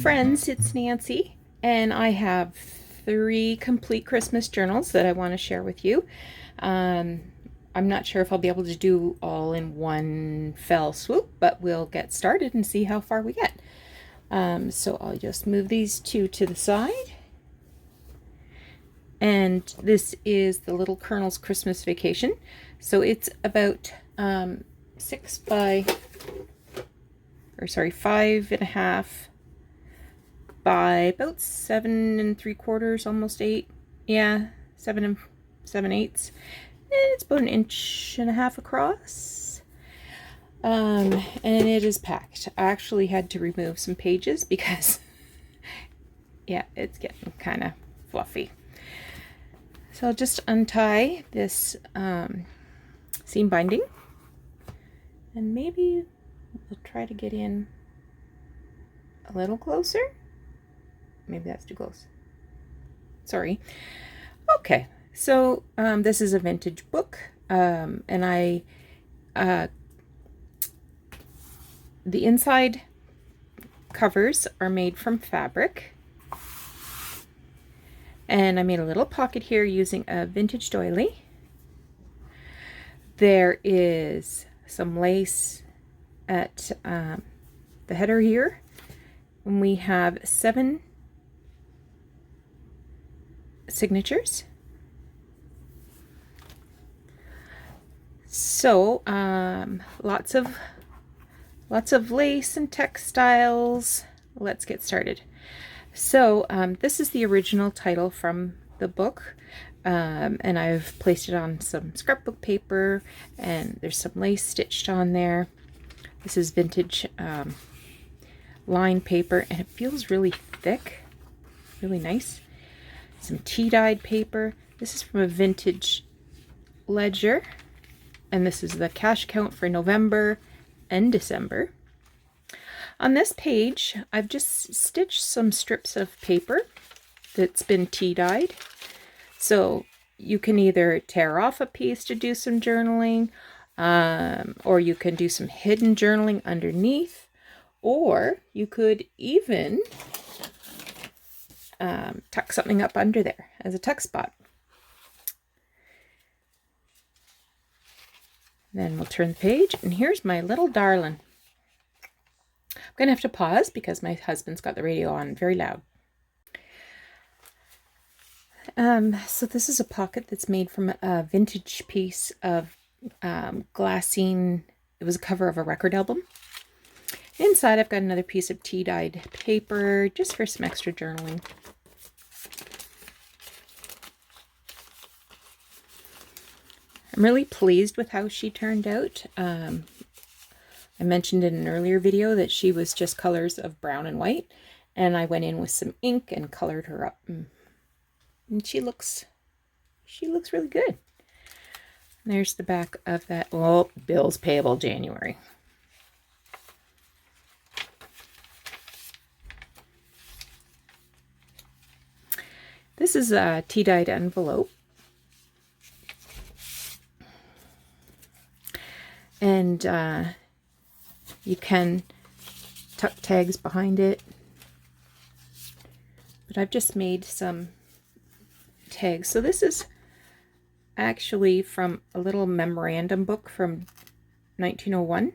friends, it's Nancy, and I have 3 complete Christmas journals that I want to share with you. Um, I'm not sure if I'll be able to do all in one fell swoop, but we'll get started and see how far we get. So I'll just move these 2 to the side. And this is the Little Colonel's Christmas Vacation. So it's about 5.5 by about 7 3/4, almost 8. Yeah, 7 7/8. And it's about 1.5 inches across. And it is packed. I actually had to remove some pages because, yeah, it's getting kind of fluffy. So I'll just untie this seam binding, and maybe we'll try to get in a little closer. Maybe that's too close. Sorry. Okay, so this is a vintage book, and the inside covers are made from fabric. And I made a little pocket here using a vintage doily. There is some lace at the header here. And we have 7 signatures. So lots of lace and textiles. Let's get started. So this is the original title from the book, and I've placed it on some scrapbook paper, and there's some lace stitched on there. This is vintage line paper, and it feels really thick, really nice. Some tea-dyed paper. This is from a vintage ledger, and this is the cash count for November and December. On this page, I've just stitched some strips of paper that's been tea-dyed. So you can either tear off a piece to do some journaling, or you can do some hidden journaling underneath, or you could even tuck something up under there as a tuck spot. Then we'll turn the page, and here's my little darling. I'm going to have to pause because my husband's got the radio on very loud. So this is a pocket that's made from a vintage piece of glassine. It was a cover of a record album. Inside I've got another piece of tea-dyed paper just for some extra journaling. I'm really pleased with how she turned out. I mentioned in an earlier video that she was just colors of brown and white, and I went in with some ink and colored her up, and she looks really good. And there's the back of that. Oh, bills payable January. This is a tea-dyed envelope, and you can tuck tags behind it, but I've just made some tags. So this is actually from a little memorandum book from 1901.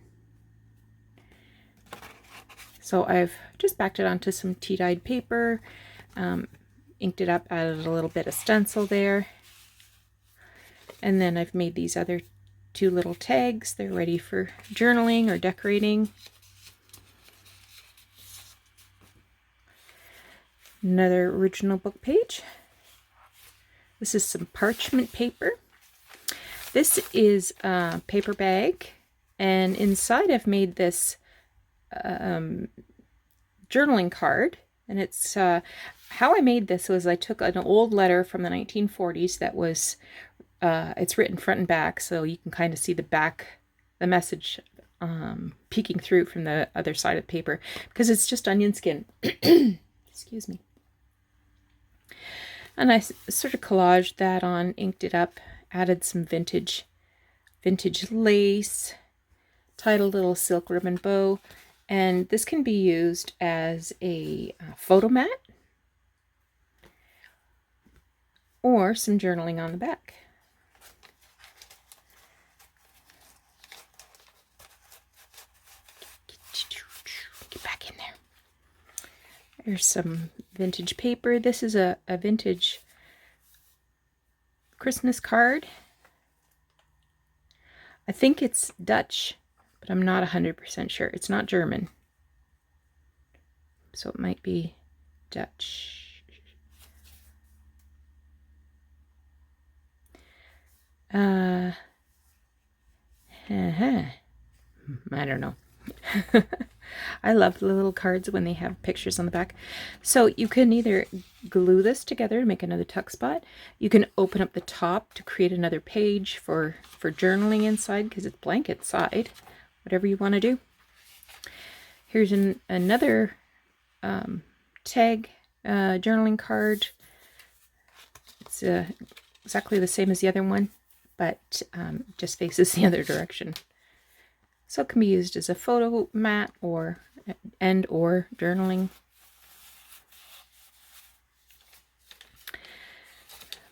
So I've just backed it onto some tea-dyed paper, inked it up, added a little bit of stencil there, and then I've made these other 2 little tags. They're ready for journaling or decorating. Another original book page. This is some parchment paper. This is a paper bag, and inside I've made this journaling card, and it's how I made this was I took an old letter from the 1940s that was it's written front and back, so you can kind of see the back, the message peeking through from the other side of the paper, because it's just onion skin. Excuse me. And I sort of collaged that on, inked it up, added some vintage lace, tied a little silk ribbon bow, And this can be used as a photo mat or some journaling on the back. Get back in there. There's some vintage paper. This is a vintage Christmas card. I think it's Dutch, but I'm not 100% sure. It's not German, so it might be Dutch. I don't know. I love the little cards when they have pictures on the back. So you can either glue this together to make another tuck spot. You can open up the top to create another page for journaling inside, because it's blank inside. Whatever you want to do. Here's another tag journaling card. It's exactly the same as the other one, but just faces the other direction. So it can be used as a photo mat or journaling.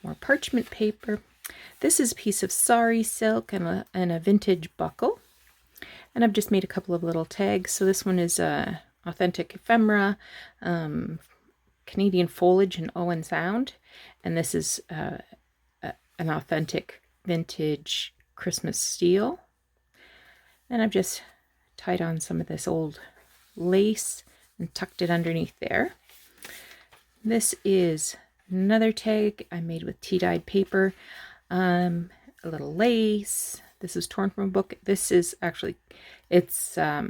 More parchment paper. This is a piece of sari silk and a vintage buckle. And I've just made a couple of little tags. So this one is authentic ephemera, Canadian foliage and Owen Sound. And this is an authentic vintage Christmas steel. And I've just tied on some of this old lace and tucked it underneath there. This is another tag I made with tea-dyed paper. A little lace. This is torn from a book. This is actually, it's a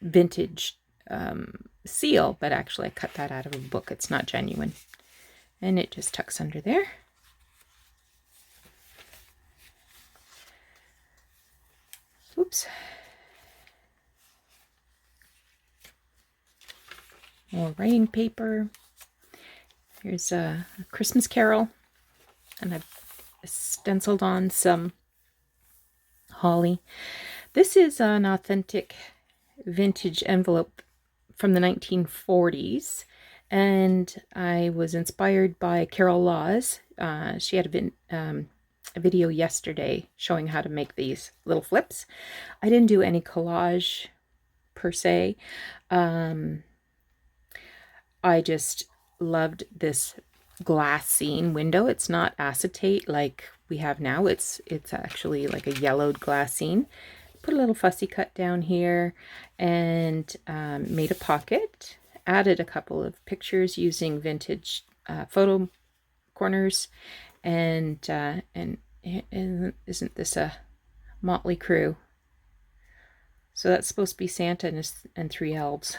vintage seal, but actually I cut that out of a book. It's not genuine. And it just tucks under there. Oops. More writing paper. Here's a Christmas carol, and I've stenciled on some holly. This is an authentic vintage envelope from the 1940s, and I was inspired by Carol Laws. She had a video yesterday showing how to make these little flips. I didn't do any collage per se. I just loved this glassine window. It's not acetate like we have now. It's actually like a yellowed glassine. Put a little fussy cut down here and made a pocket. Added a couple of pictures using vintage photo corners. And isn't this a motley crew? So that's supposed to be Santa and three elves.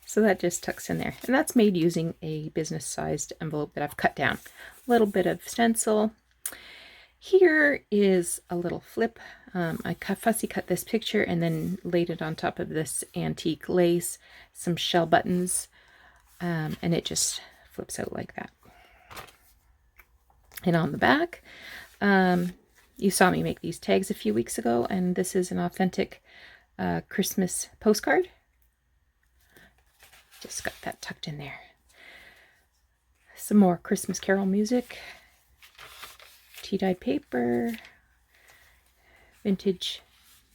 So that just tucks in there. And that's made using a business-sized envelope that I've cut down. A little bit of stencil. Here is a little flip. I fussy cut this picture and then laid it on top of this antique lace, some shell buttons, and it just flips out like that. And on the back, you saw me make these tags a few weeks ago, and this is an authentic Christmas postcard. Just got that tucked in there. Some more Christmas carol music, tea-dyed paper, vintage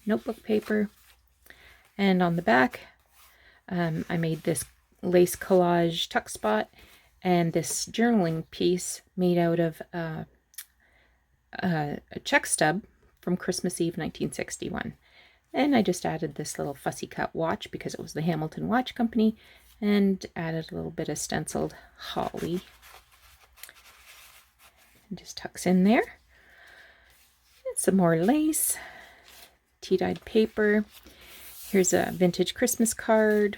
notebook paper, and on the back, I made this lace collage tuck spot and this journaling piece made out of a check stub from Christmas Eve 1961. And I just added this little fussy cut watch because it was the Hamilton Watch Company, and added a little bit of stenciled holly. It just tucks in there. And some more lace, tea-dyed paper. Here's a vintage Christmas card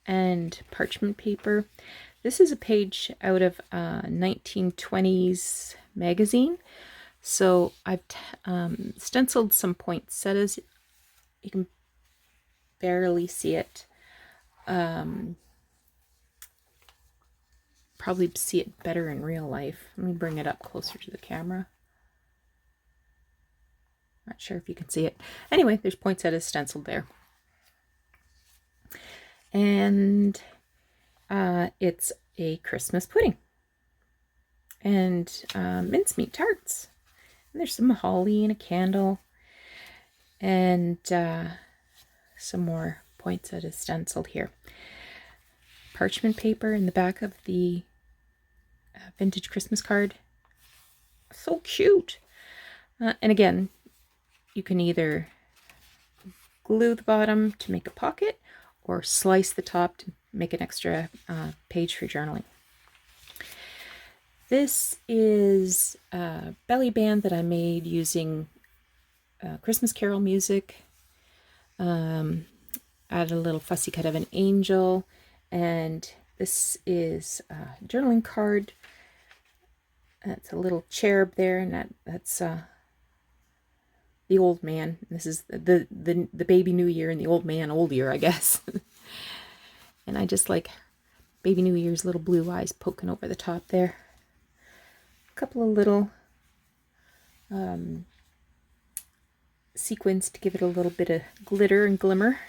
and parchment paper. This is a page out of a 1920s magazine. So I've stenciled some poinsettias. You can barely see it. Probably see it better in real life. Let me bring it up closer to the camera. Not sure if you can see it. Anyway, there's poinsettias stenciled there. And it's a Christmas pudding. And mincemeat tarts. And there's some holly and a candle. And some more poinsettias stenciled here. Parchment paper in the back of the vintage Christmas card. So cute. And again, you can either glue the bottom to make a pocket or slice the top to make an extra page for journaling. This is a belly band that I made using Christmas Carol music. Added a little fussy cut of an angel, and this is a journaling card. That's a little cherub there, and that's the old man. This is the baby New Year and the old man old year, I guess. And I just like baby New Year's little blue eyes poking over the top there. A couple of little sequins to give it a little bit of glitter and glimmer.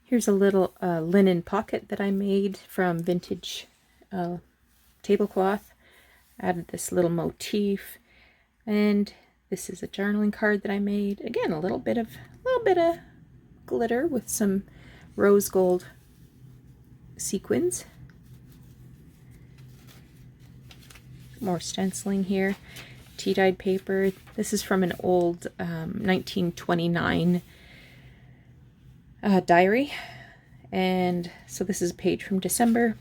Here's a little linen pocket that I made from vintage tablecloth. Added this little motif, and this is a journaling card that I made. Again, a little bit of glitter with some rose gold sequins. More stenciling here. Tea-dyed paper. This is from an old 1929 diary, and so this is a page from December.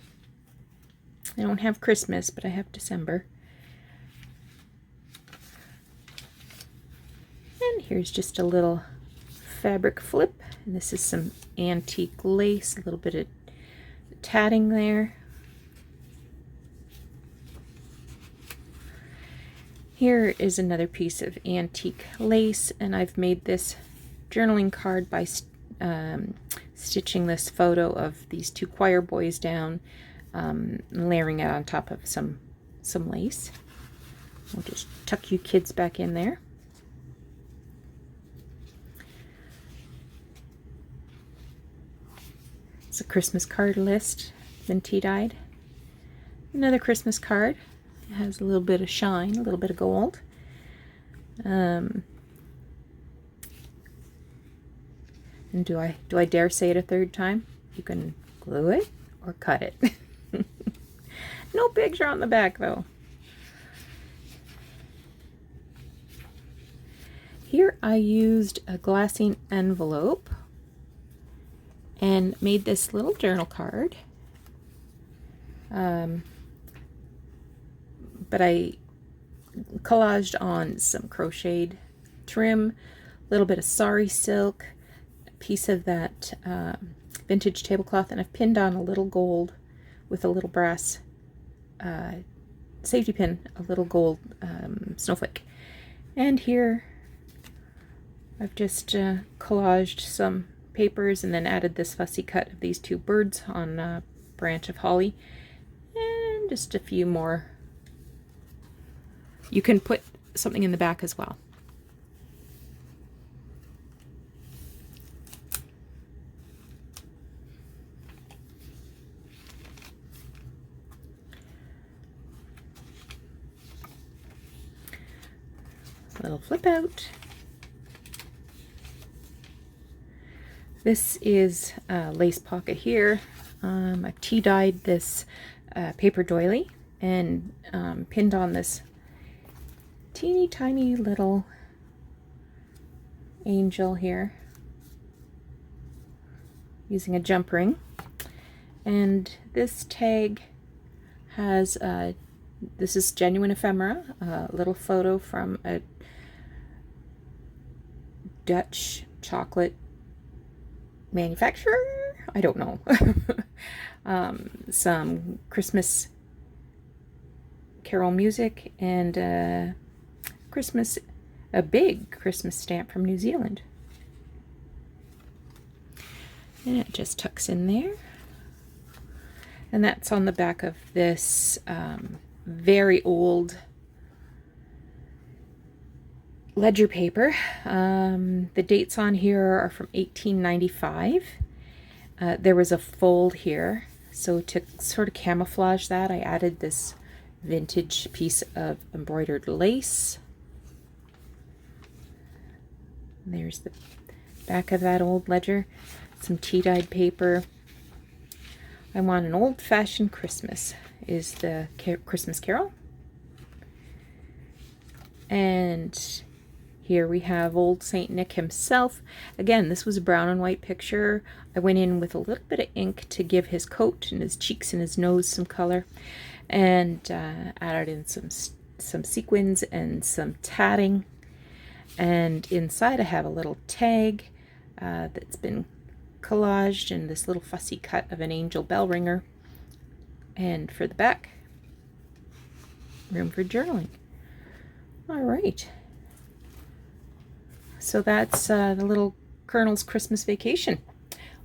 I don't have Christmas, but I have December. And here's just a little fabric flip, and this is some antique lace, a little bit of tatting there. Here is another piece of antique lace, and I've made this journaling card by stitching this photo of these two choir boys down, layering it on top of some lace. We'll just tuck you kids back in there. It's a Christmas card list, been tea-dyed. Another Christmas card. It has a little bit of shine, a little bit of gold. And do I dare say it a third time? You can glue it or cut it. No picture on the back though. Here I used a glassine envelope and made this little journal card. But I collaged on some crocheted trim, a little bit of sari silk, a piece of that vintage tablecloth, and I've pinned on a little gold with a little brass safety pin, a little gold snowflake. And here I've just collaged some papers and then added this fussy cut of these two birds on a branch of holly, and just a few more. You can put something in the back as well. Little flip out. This is a lace pocket here. I've tea-dyed this paper doily and pinned on this teeny tiny little angel here using a jump ring. And this tag has this is genuine ephemera, a little photo from a Dutch chocolate manufacturer. I don't know. Some Christmas Carol music, and a big Christmas stamp from New Zealand. And it just tucks in there. And that's on the back of this very old ledger paper. The dates on here are from 1895. There was a fold here, so to sort of camouflage that, I added this vintage piece of embroidered lace. There's the back of that old ledger, some tea-dyed paper. I Want an Old-Fashioned Christmas is the Christmas Carol. And here we have old Saint Nick himself. Again, this was a brown and white picture. I went in with a little bit of ink to give his coat and his cheeks and his nose some color, and added in some sequins and some tatting. And inside I have a little tag that's been collaged, and this little fussy cut of an angel bell ringer. And for the back, room for journaling. All right. So that's the little Colonel's Christmas Vacation.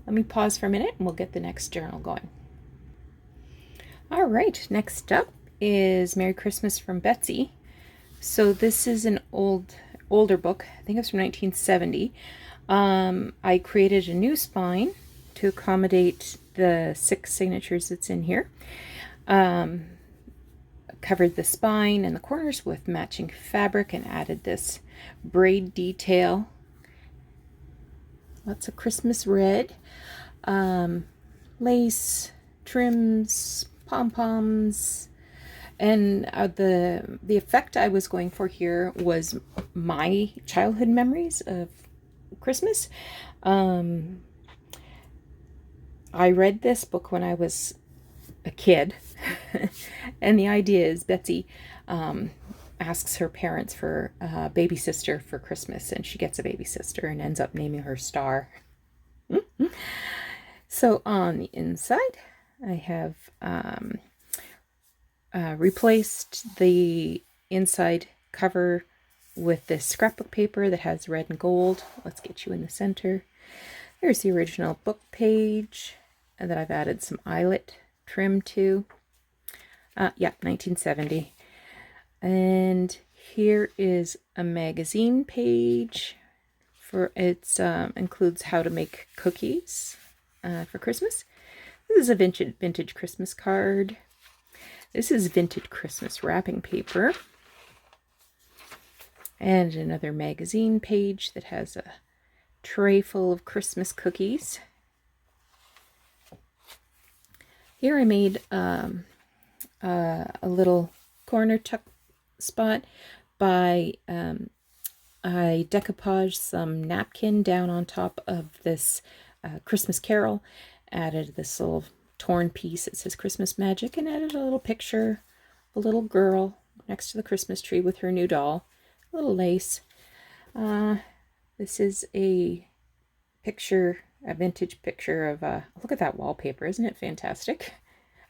Let me pause for a minute and we'll get the next journal going. All right, next up is Merry Christmas from Betsy. So this is an older book. I think it's from 1970. I created a new spine to accommodate the 6 signatures that's in here. Covered the spine and the corners with matching fabric and added this braid detail. Lots of Christmas red, lace, trims, pom-poms, and the effect I was going for here was my childhood memories of Christmas. I read this book when I was a kid, and the idea is Betsy asks her parents for a baby sister for Christmas, and she gets a baby sister and ends up naming her Star. So on the inside, I have replaced the inside cover with this scrapbook paper that has red and gold. Let's get you in the center. There's the original book page, and then I've added some eyelet trim to. Yeah, 1970. And here is a magazine page for it's includes how to make cookies for Christmas. This is a vintage Christmas card. This is vintage Christmas wrapping paper. And another magazine page that has a tray full of Christmas cookies. Here I made a little corner tuck spot by I decoupaged some napkin down on top of this Christmas Carol, added this little torn piece that says Christmas Magic, and added a little picture of a little girl next to the Christmas tree with her new doll, a little lace. This is a picture, a vintage picture of, look at that wallpaper, isn't it fantastic?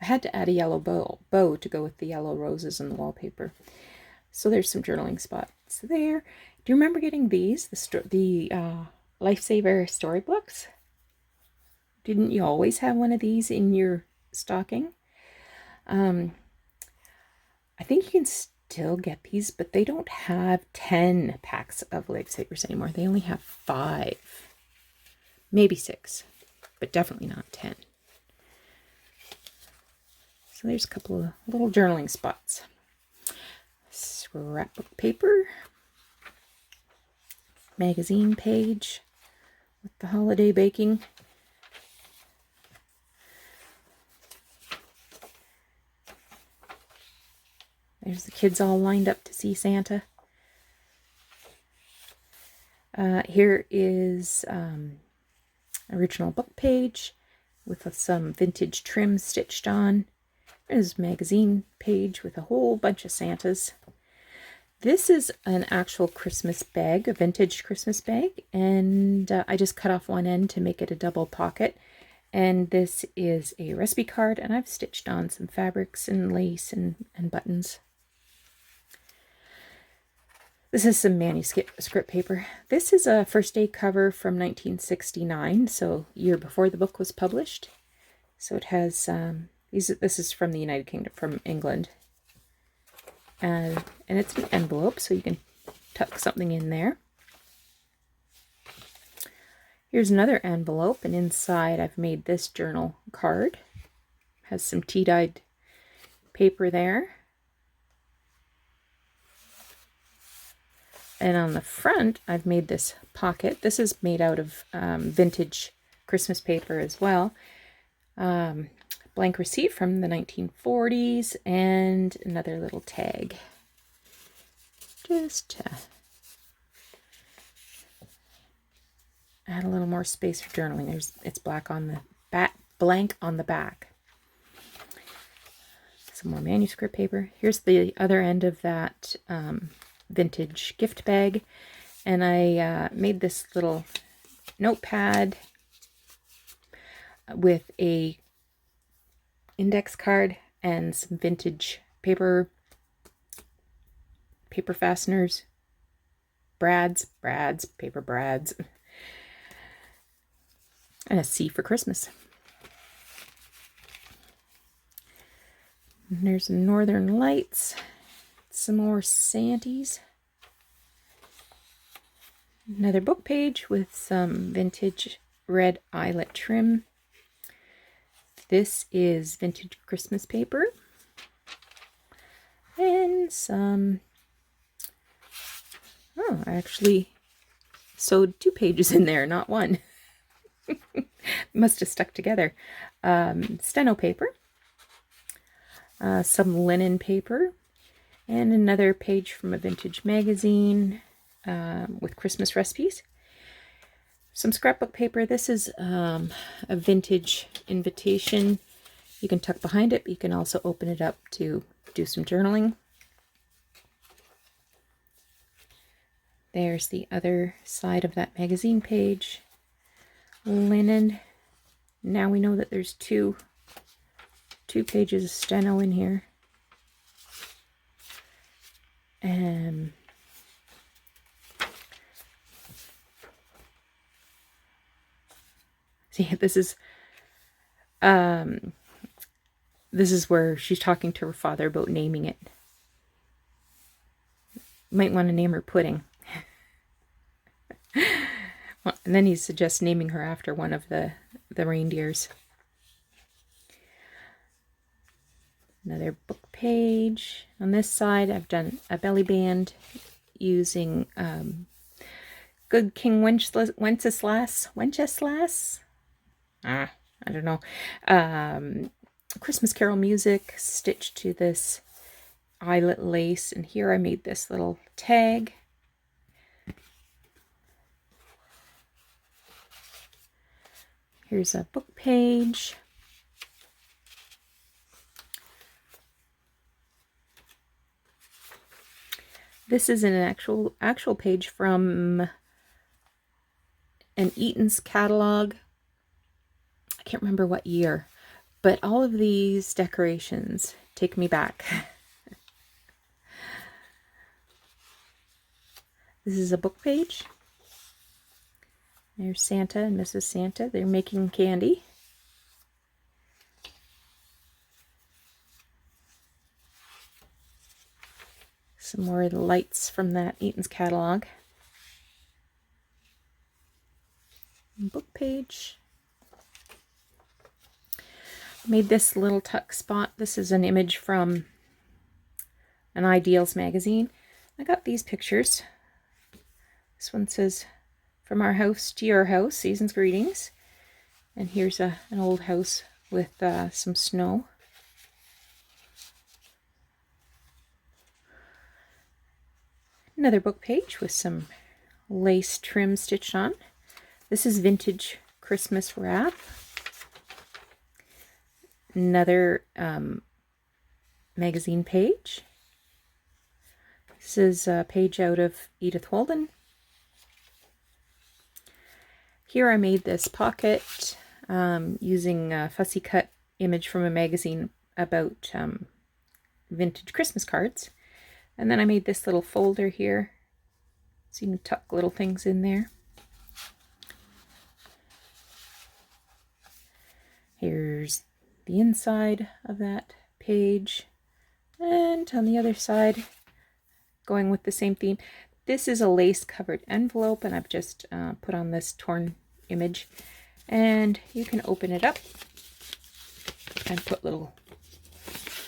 I had to add a yellow bow to go with the yellow roses in the wallpaper. So there's some journaling spots there. Do you remember getting these, the Lifesaver storybooks? Didn't you always have one of these in your stocking? I think you can still get these, but they don't have 10 packs of Lifesavers anymore. They only have 5, maybe 6, but definitely not 10. So there's a couple of little journaling spots. Scrapbook paper, magazine page with the holiday baking. There's the kids all lined up to see Santa. Here is original book page with some vintage trim stitched on. There's a magazine page with a whole bunch of Santas. This is an actual Christmas bag, a vintage Christmas bag, and I just cut off one end to make it a double pocket. And this is a recipe card, and I've stitched on some fabrics and lace and buttons. This is some manuscript paper. This is a first day cover from 1969, so year before the book was published. So it has, this is from the United Kingdom, from England. and it's an envelope, so you can tuck something in there. Here's another envelope, and inside I've made this journal card. Has some tea-dyed paper there. And on the front, I've made this pocket. This is made out of vintage Christmas paper as well. Blank receipt from the 1940s and another little tag. Just to add a little more space for journaling. It's black on the back, blank on the back. Some more manuscript paper. Here's the other end of that vintage gift bag, and I made this little notepad with a index card and some vintage paper fasteners, paper brads, and a C for Christmas. And there's some Northern Lights, some more Santies, another book page with some vintage red eyelet trim. This is vintage Christmas paper, and some, oh, I actually sewed 2 pages in there, not one. Must have stuck together. Steno paper, some linen paper, and another page from a vintage magazine with Christmas recipes. Some scrapbook paper. This is a vintage invitation. You can tuck behind it, but you can also open it up to do some journaling. There's the other side of that magazine page. Linen. Now we know that there's two pages of steno in here. See, this is where she's talking to her father about naming it. Might want to name her Pudding. Well, and then he suggests naming her after one of the reindeers. Another book page. On this side, I've done a belly band using Good King Wenceslas. I don't know. Christmas Carol music stitched to this eyelet lace, and here I made this little tag. Here's a book page. This is an actual page from an Eaton's catalog. I can't remember what year, but all of these decorations take me back. This is a book page. There's Santa and Mrs. Santa. They're making candy. Some more lights from that Eaton's catalog. Book page. Made this little tuck spot. This is an image from an Ideals magazine. I got these pictures. This one says, "From our house to your house, season's greetings." And here's an old house with some snow. Another book page with some lace trim stitched on. This is vintage Christmas wrap. Another magazine page. This is a page out of Edith Holden. Here I made this pocket using a fussy cut image from a magazine about vintage Christmas cards. And then I made this little folder here, so you can tuck little things in there. Here's the inside of that page, And on the other side, going with the same theme, this is a lace covered envelope, and I've just put on this torn image, and you can open it up and put little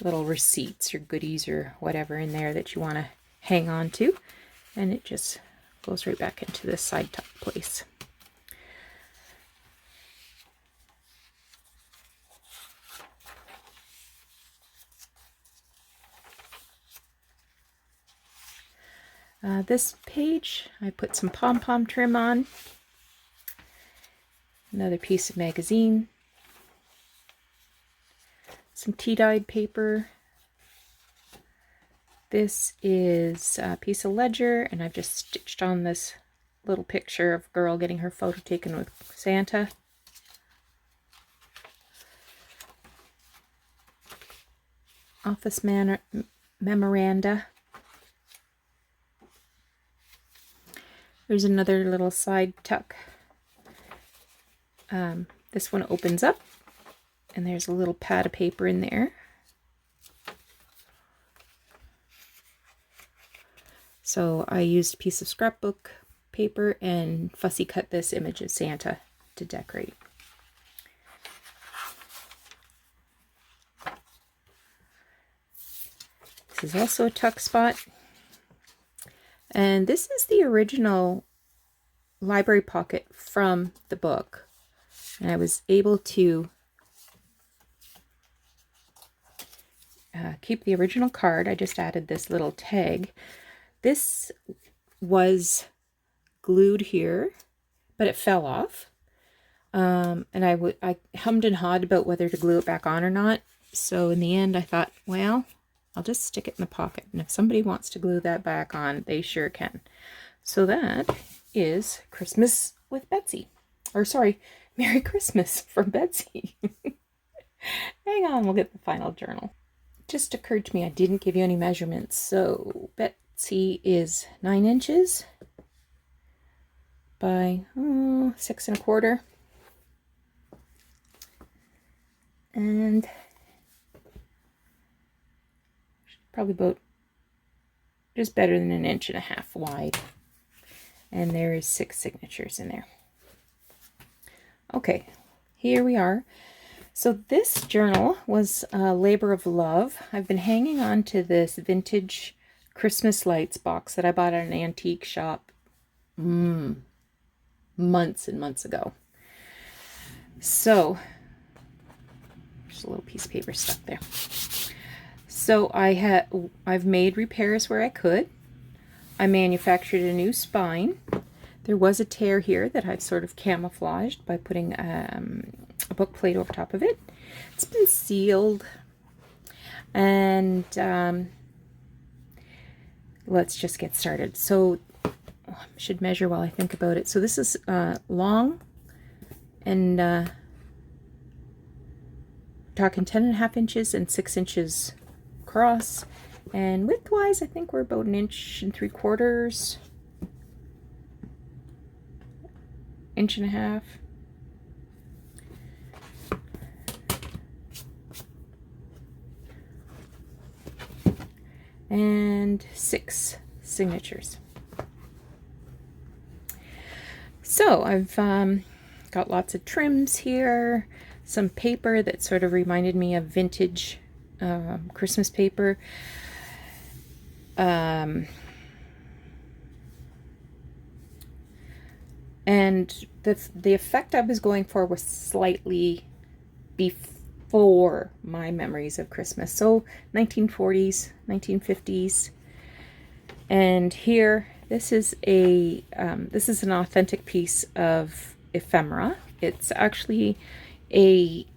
receipts or goodies or whatever in there that you want to hang on to, and it just goes right back into this side tuck place. This page, I put some pom-pom trim on, another piece of magazine, some tea-dyed paper. This is a piece of ledger, and I've just stitched on this little picture of a girl getting her photo taken with Santa. Office memoranda. There's another little side tuck. This one opens up, and there's a little pad of paper in there. So I used a piece of scrapbook paper and fussy cut this image of Santa to decorate. This is also a tuck spot. And this is the original library pocket from the book. And I was able to keep the original card. I just added this little tag. This was glued here, but it fell off. And I hummed and hawed about whether to glue it back on or not. So in the end, I thought, well, I'll just stick it in the pocket. And if somebody wants to glue that back on, they sure can. So that is Christmas with Betsy. Or sorry, Merry Christmas from Betsy. Hang on, we'll get the final journal. It just occurred to me I didn't give you any measurements. So Betsy is 9 inches by 6 1/4. And probably about just better than 1.5 inches wide. And there is 6 signatures in there. Okay, here we are. So this journal was a labor of love. I've been hanging on to this vintage Christmas lights box that I bought at an antique shop months and months ago. So there's a little piece of paper stuck there. So I've made repairs where I could. I manufactured a new spine. There was a tear here that I've sort of camouflaged by putting a book plate over top of it. It's been sealed. And let's just get started. So I should measure while I think about it. So this is long, and talking 10.5 inches and 6 inches across, and width-wise, I think we're about 1.75 inches, 1.5 inches. And 6 signatures. So I've got lots of trims here, some paper that sort of reminded me of vintage Christmas paper. And the effect I was going for was slightly before my memories of Christmas. So 1940s, 1950s. And here, this is an authentic piece of ephemera. It's actually a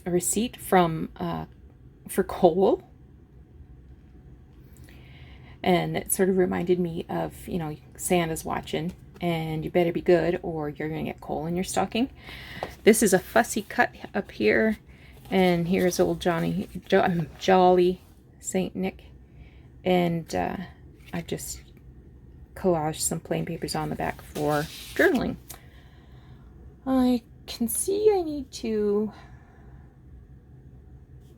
receipt for coal, and it sort of reminded me of, Santa's watching, and you better be good or you're gonna get coal in your stocking. This is a fussy cut up here, and here's old Jolly Saint Nick, and I just collaged some plain papers on the back for journaling. I can see I need to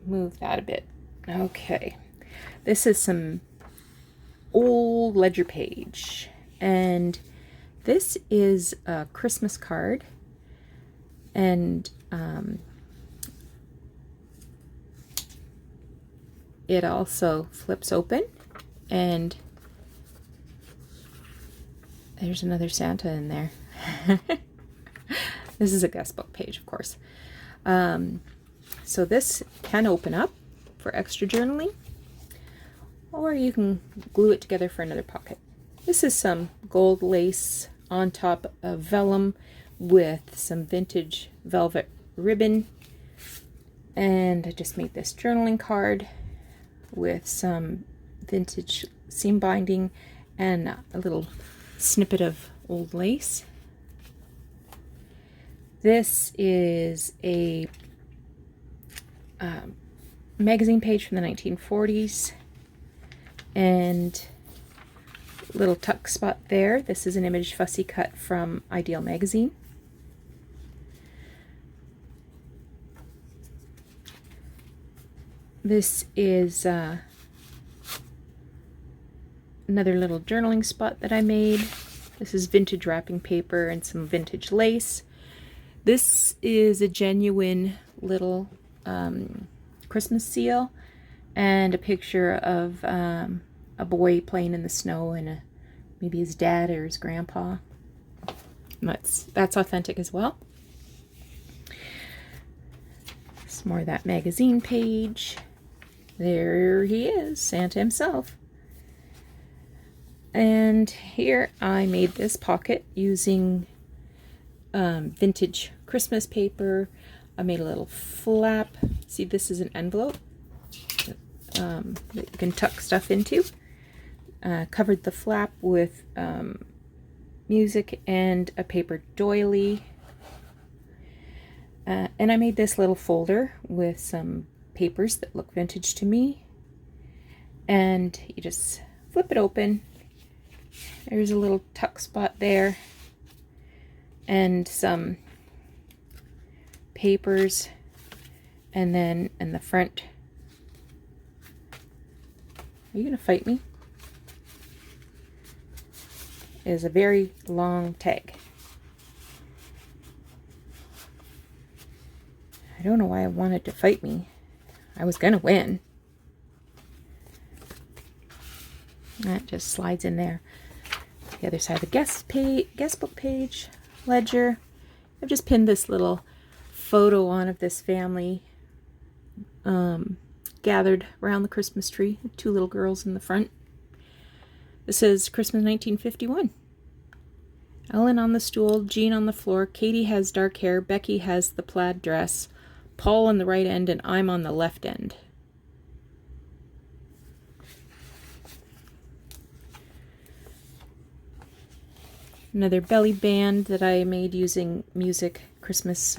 move that a bit. Okay, This is some old ledger page, and this is a Christmas card, and it also flips open, and there's another Santa in there. This is a guest book page, of course. So this can open up for extra journaling, or you can glue it together for another pocket. This is some gold lace on top of vellum with some vintage velvet ribbon. And I just made this journaling card with some vintage seam binding and a little snippet of old lace. This is a magazine page from the 1940s, and little tuck spot there. This is an image fussy cut from Ideal magazine. This is another little journaling spot that I made. This is vintage wrapping paper and some vintage lace. This is a genuine little Christmas seal and a picture of a boy playing in the snow and maybe his dad or his grandpa. That's authentic as well. Some more of that magazine page. There he is, Santa himself. And here I made this pocket using vintage Christmas paper. I made a little flap. See, this is an envelope that you can tuck stuff into. Covered the flap with music and a paper doily. And I made this little folder with some papers that look vintage to me. And you just flip it open. There's a little tuck spot there. And some papers. And then in the front. Are you going to fight me? Is a very long tag. I don't know why I wanted to fight me. I was going to win. That just slides in there. The other side of the guest book page, ledger. I've just pinned this little photo on of this family gathered around the Christmas tree. 2 little girls in the front. This is Christmas 1951. Ellen on the stool, Jean on the floor, Katie has dark hair, Becky has the plaid dress, Paul on the right end, and I'm on the left end. Another belly band that I made using music, Christmas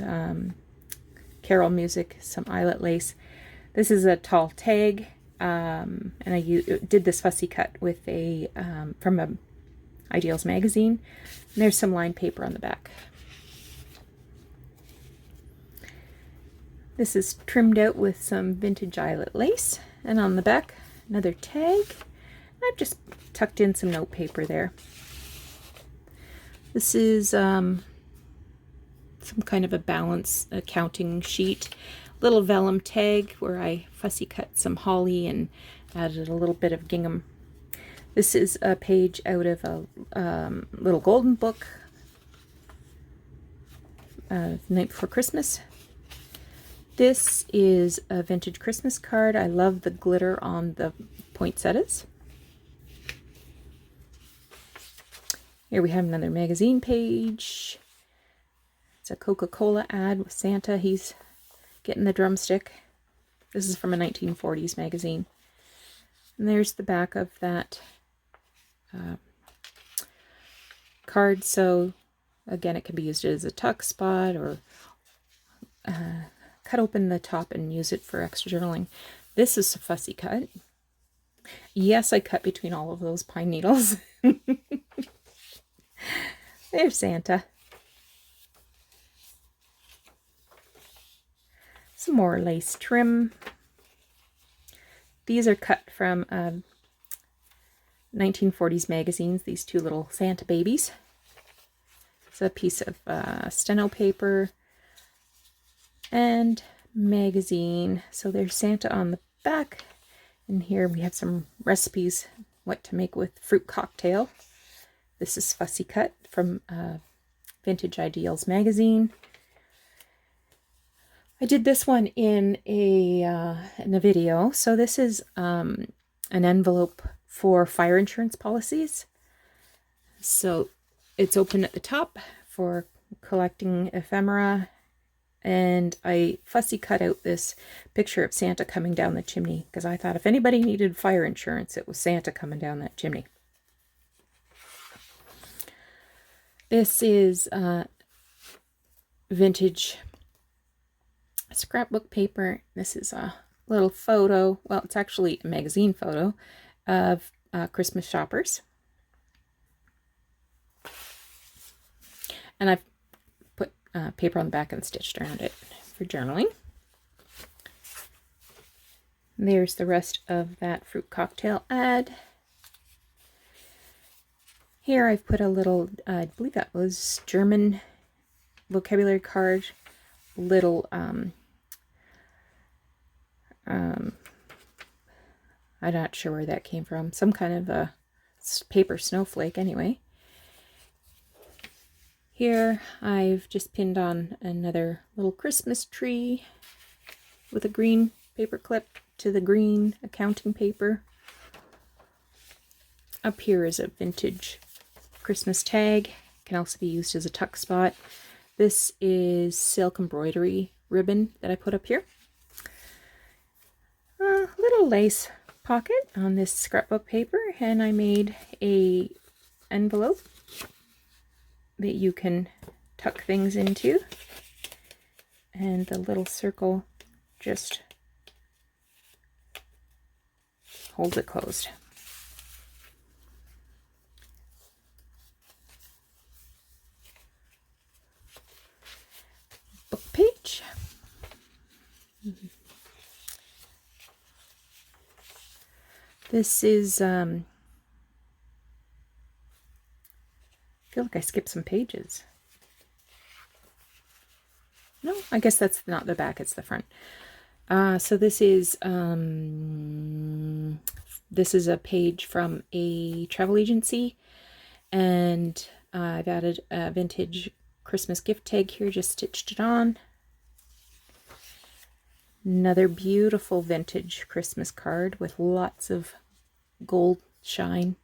carol music, some eyelet lace. This is a tall tag, and I did this fussy cut with a from a Ideals magazine. And there's some lined paper on the back. This is trimmed out with some vintage eyelet lace, and on the back another tag. I've just tucked in some note paper there. This is some kind of a balance accounting sheet. Little vellum tag where I fussy cut some holly and added a little bit of gingham. This is a page out of a little golden book, The Night Before Christmas. This is a vintage Christmas card. I love the glitter on the poinsettias. Here we have another magazine page. It's a Coca-Cola ad with Santa. He's getting the drumstick. This is from a 1940s magazine. And there's the back of that card. So again, it can be used as a tuck spot or cut open the top and use it for extra journaling. This is a fussy cut. Yes, I cut between all of those pine needles. There's Santa. Some more lace trim. These are cut from 1940s magazines, these two little Santa babies. It's a piece of steno paper and magazine. So there's Santa on the back. And here we have some recipes, what to make with fruit cocktail. This is Fussy Cut from Vintage Ideals magazine. I did this one in a video. So this is an envelope for fire insurance policies. So it's open at the top for collecting ephemera, and I fussy cut out this picture of Santa coming down the chimney because I thought if anybody needed fire insurance, it was Santa coming down that chimney. This is vintage scrapbook paper. This is a little photo, well, it's actually a magazine photo of Christmas shoppers. And I've put paper on the back and stitched around it for journaling. There's the rest of that fruit cocktail ad. Here I've put a little, I believe that was German vocabulary card, little, I'm not sure where that came from. Some kind of a paper snowflake anyway. Here I've just pinned on another little Christmas tree with a green paper clip to the green accounting paper. Up here is a vintage Christmas tag. Can also be used as a tuck spot. This is silk embroidery ribbon that I put up here. A little lace pocket on this scrapbook paper, and I made a envelope that you can tuck things into, and the little circle just holds it closed. Book page. This is I feel like I skipped some pages. No, I guess that's not the back, it's the front. So this is a page from a travel agency, and I've added a vintage Christmas gift tag here, just stitched it on. Another beautiful vintage Christmas card with lots of gold shine.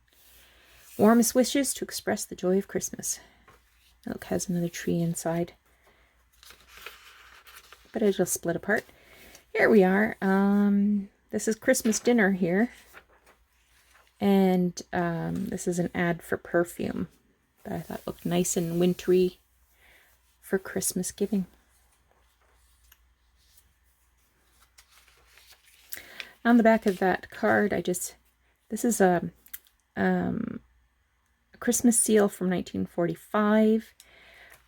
Warmest wishes to express the joy of Christmas. Look, has another tree inside, but it'll split apart. Here we are. This is Christmas dinner here, and this is an ad for perfume that I thought looked nice and wintry for Christmas giving. On the back of that card, this is a Christmas seal from 1945.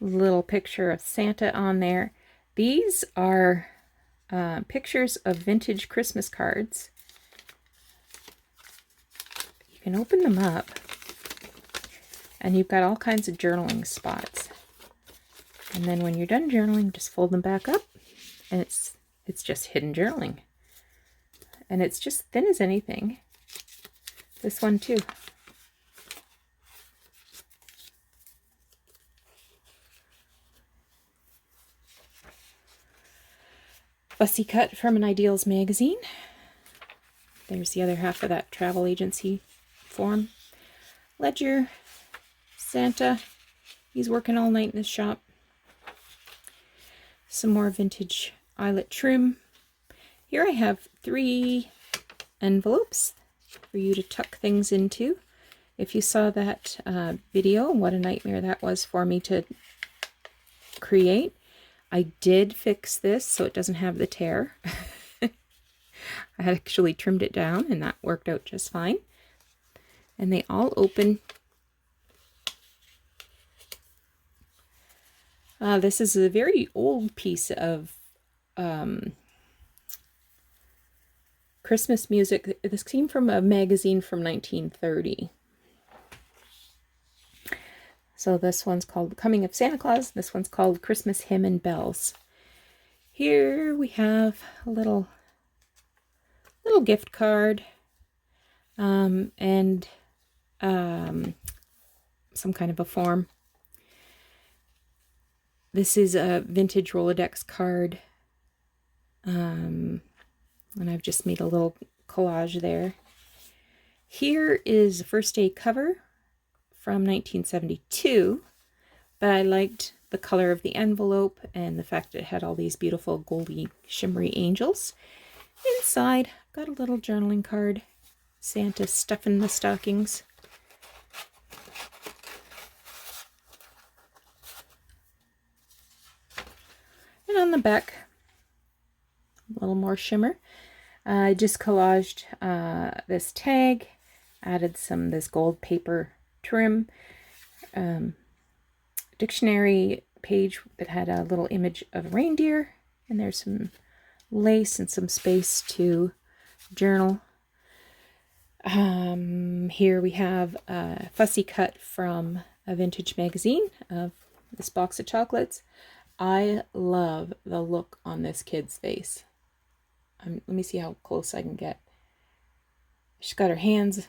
Little picture of Santa on there. These are pictures of vintage Christmas cards. You can open them up, and you've got all kinds of journaling spots. And then when you're done journaling, just fold them back up, and it's just hidden journaling. And it's just thin as anything. This one too. Fussy cut from an Ideals magazine. There's the other half of that travel agency form. Ledger, Santa, he's working all night in his shop. Some more vintage eyelet trim. Here I have 3 envelopes for you to tuck things into. If you saw that video, what a nightmare that was for me to create. I did fix this so it doesn't have the tear. I had actually trimmed it down, and that worked out just fine. And they all open. This is a very old piece of Christmas music. This came from a magazine from 1930. So this one's called Coming of Santa Claus. This one's called Christmas Hymn and Bells. Here we have a little gift card and some kind of a form. This is a vintage Rolodex card. And I've just made a little collage there. Here is the first day cover from 1972, but I liked the color of the envelope and the fact that it had all these beautiful goldy shimmery angels. Inside, got a little journaling card. Santa stuffing the stockings. And on the back, a little more shimmer. I just collaged this tag, added this gold paper trim, dictionary page that had a little image of a reindeer, and there's some lace and some space to journal. Here we have a fussy cut from a vintage magazine of this box of chocolates. I love the look on this kid's face. Let me see how close I can get. She's got her hands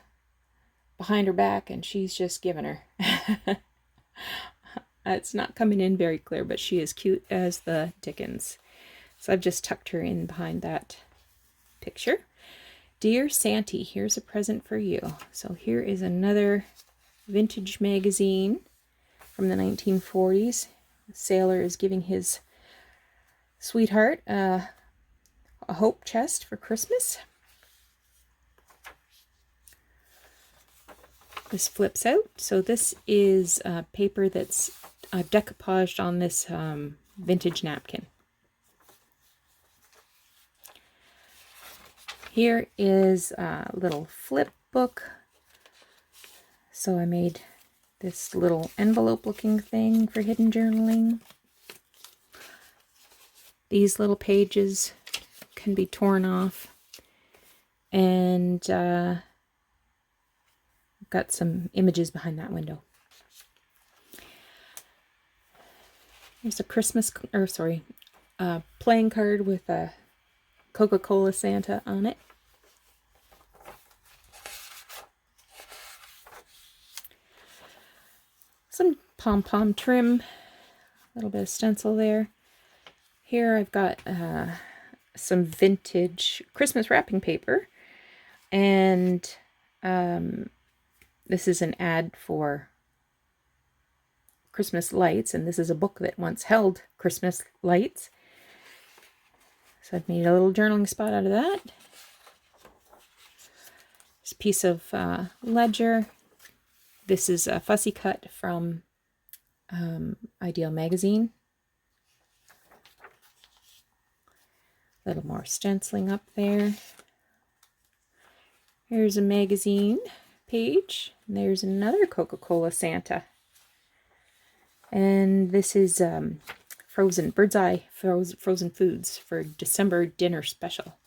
behind her back and she's just giving her. It's not coming in very clear, but she is cute as the dickens. So I've just tucked her in behind that picture. Dear Santy, here's a present for you. So here is another vintage magazine from the 1940s. The sailor is giving his sweetheart a hope chest for Christmas. This flips out. So this is paper that's decoupaged on this vintage napkin. Here is a little flip book. So I made this little envelope looking thing for hidden journaling. These little pages can be torn off. And I've got some images behind that window. Here's a playing card with a Coca-Cola Santa on it. Some pom-pom trim, a little bit of stencil there. Here I've got some vintage Christmas wrapping paper, and this is an ad for Christmas lights, and this is a book that once held Christmas lights. So I've made a little journaling spot out of that. This piece of ledger. This is a fussy cut from Ideal magazine. A little more stenciling up there. Here's a magazine page. And there's another Coca-Cola Santa. And this is Bird's Eye frozen foods for December dinner special.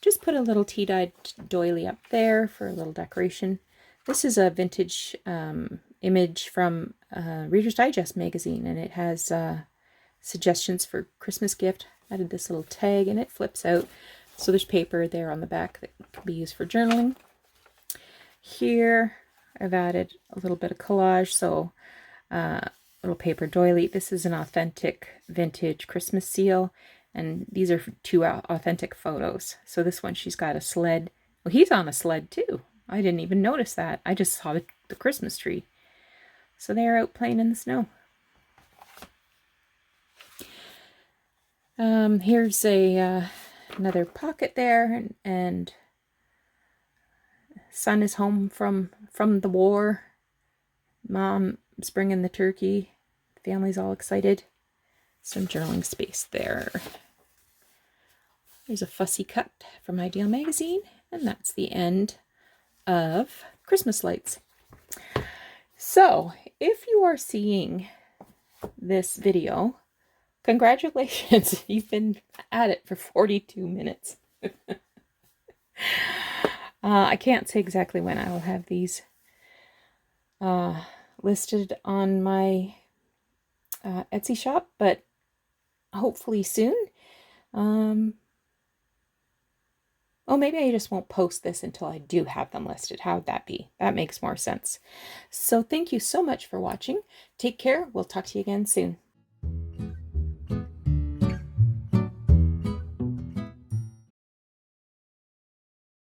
Just put a little tea-dyed doily up there for a little decoration. This is a vintage image from Reader's Digest magazine, and it has suggestions for Christmas gift. Added this little tag, and it flips out. So there's paper there on the back that can be used for journaling. Here I've added a little bit of collage, so little paper doily. This is an authentic vintage Christmas seal, and these are two authentic photos. So this one, she's got a sled. Well, he's on a sled too. I didn't even notice that. I just saw the Christmas tree. So they're out playing in the snow. Here's another pocket there, and son is home from the war. Mom's bringing the turkey. The family's all excited. Some journaling space there. There's a fussy cut from Ideal magazine, and that's the end of Christmas lights. So, if you are seeing this video, congratulations, you've been at it for 42 minutes. I can't say exactly when I'll have these listed on my Etsy shop, but hopefully soon. Oh, maybe I just won't post this until I do have them listed. How would that be? That makes more sense. So thank you so much for watching. Take care. We'll talk to you again soon.